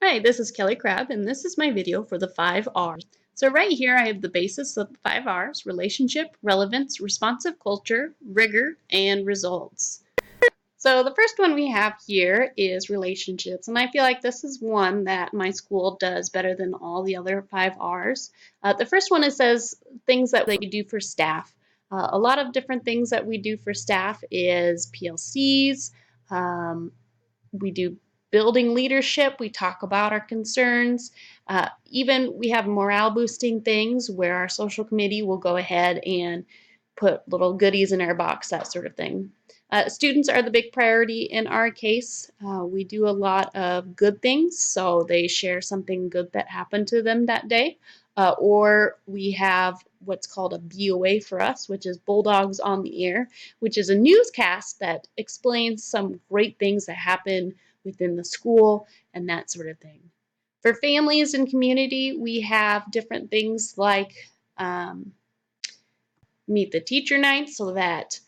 Hi, this is Kelly Crabb, and this is my video for the 5 R's. So right here I have the basis of the 5 R's: relationship, relevance, responsive culture, rigor, and results. So the first one we have here is relationships, and I feel like this is one that my school does better than all the other 5 R's. The first one, it says things that they do for staff. A lot of different things that we do for staff is PLCs, we do building leadership, we talk about our concerns. Even we have morale boosting things where our social committee will go ahead and put little goodies in our box, that sort of thing. Students are the big priority in our case. We do a lot of good things, so they share something good that happened to them that day. Or we have what's called a BOA for us, which is Bulldogs on the Air, which is a newscast that explains some great things that happen within the school and that sort of thing. For families and community, we have different things like Meet the Teacher Night, so that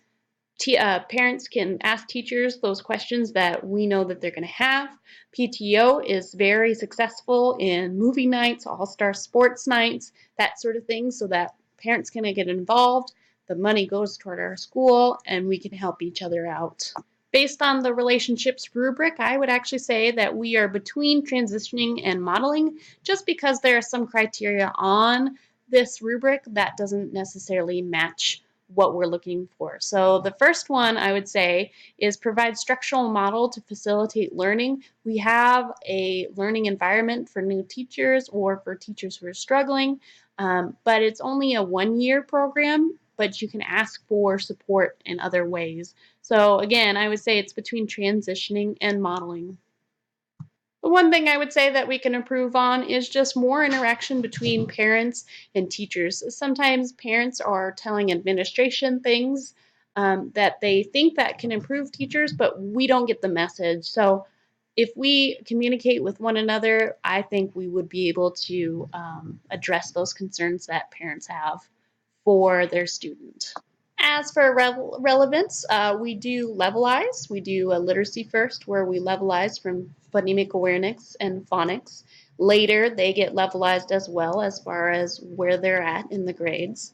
parents can ask teachers those questions that we know that they're going to have. PTO is very successful in movie nights, all-star sports nights, that sort of thing, so that parents can get involved. The money goes toward our school, and we can help each other out. Based on the relationships rubric, I would actually say that we are between transitioning and modeling, just because there are some criteria on this rubric that doesn't necessarily match what we're looking for. So the first one I would say is provide structural model to facilitate learning. We have a learning environment for new teachers or for teachers who are struggling, but it's only a 1-year program, but you can ask for support in other ways. So again, I would say it's between transitioning and modeling. The one thing I would say that we can improve on is just more interaction between parents and teachers. Sometimes parents are telling administration things that they think that can improve teachers, but we don't get the message. So if we communicate with one another, I think we would be able to address those concerns that parents have for their student. As for relevance, we do levelize. We do a literacy first, where we levelize from phonemic awareness and phonics. Later, they get levelized as well as far as where they're at in the grades.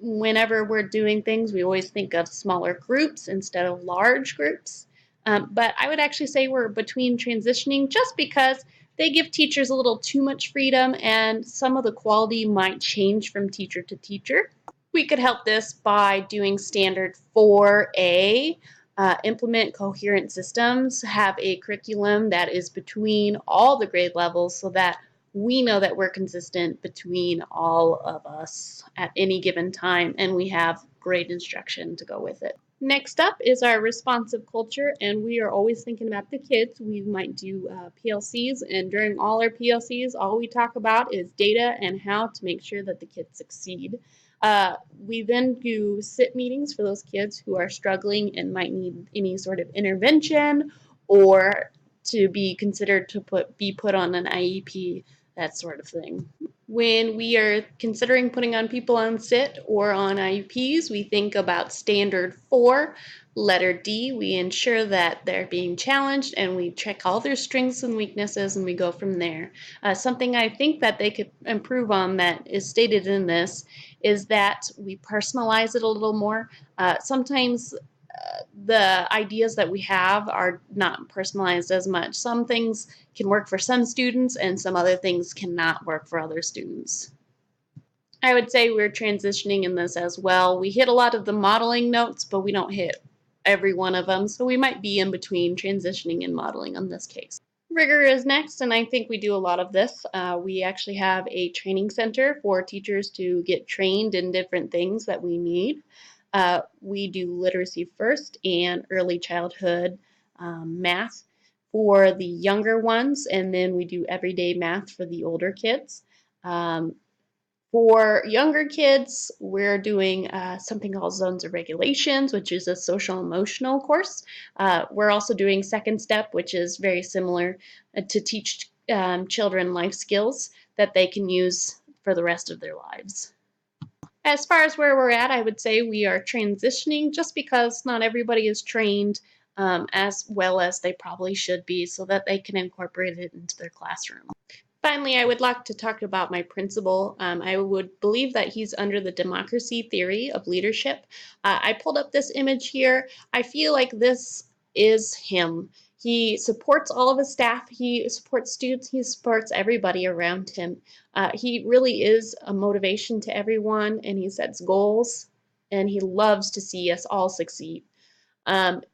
Whenever we're doing things, we always think of smaller groups instead of large groups. But I would actually say we're between transitioning, just because they give teachers a little too much freedom, and some of the quality might change from teacher to teacher. We could help this by doing standard 4A, implement coherent systems, have a curriculum that is between all the grade levels so that we know that we're consistent between all of us at any given time, and we have great instruction to go with it. Next up is our responsive culture, and we are always thinking about the kids. We might do PLCs, and during all our PLCs, all we talk about is data and how to make sure that the kids succeed. We then do SIT meetings for those kids who are struggling and might need any sort of intervention, or to be considered to be put on an IEP, that sort of thing. When we are considering putting on people on SIT or on IEPs, we think about standard 4, letter D. We ensure that they're being challenged, and we check all their strengths and weaknesses, and we go from there. Something I think that they could improve on that is stated in this is that we personalize it a little more. Sometimes the ideas that we have are not personalized as much. Some things can work for some students, and some other things cannot work for other students. I would say we're transitioning in this as well. We hit a lot of the modeling notes, but we don't hit every one of them, so we might be in between transitioning and modeling in this case. Rigor is next, and I think we do a lot of this. We actually have a training center for teachers to get trained in different things that we need. We do literacy first and early childhood math for the younger ones, and then we do everyday math for the older kids. For younger kids, we're doing something called Zones of Regulations, which is a social emotional course. We're also doing Second Step, which is very similar to teach children life skills that they can use for the rest of their lives. As far as where we're at, I would say we are transitioning, just because not everybody is trained as well as they probably should be so that they can incorporate it into their classroom. Finally, I would like to talk about my principal. I would believe that he's under the democracy theory of leadership. I pulled up this image here. I feel like this is him. He supports all of his staff. He supports students. He supports everybody around him. He really is a motivation to everyone, and he sets goals, and he loves to see us all succeed.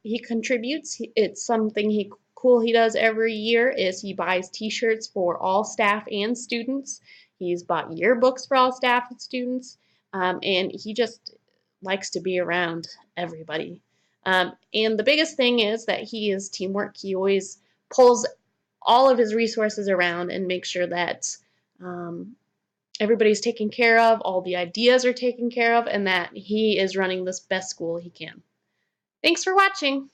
He contributes. It's something cool he does every year is he buys T-shirts for all staff and students. He's bought yearbooks for all staff and students, and he just likes to be around everybody. And the biggest thing is that he is teamwork. He always pulls all of his resources around and makes sure that everybody's taken care of, all the ideas are taken care of, and that he is running the best school he can. Thanks for watching.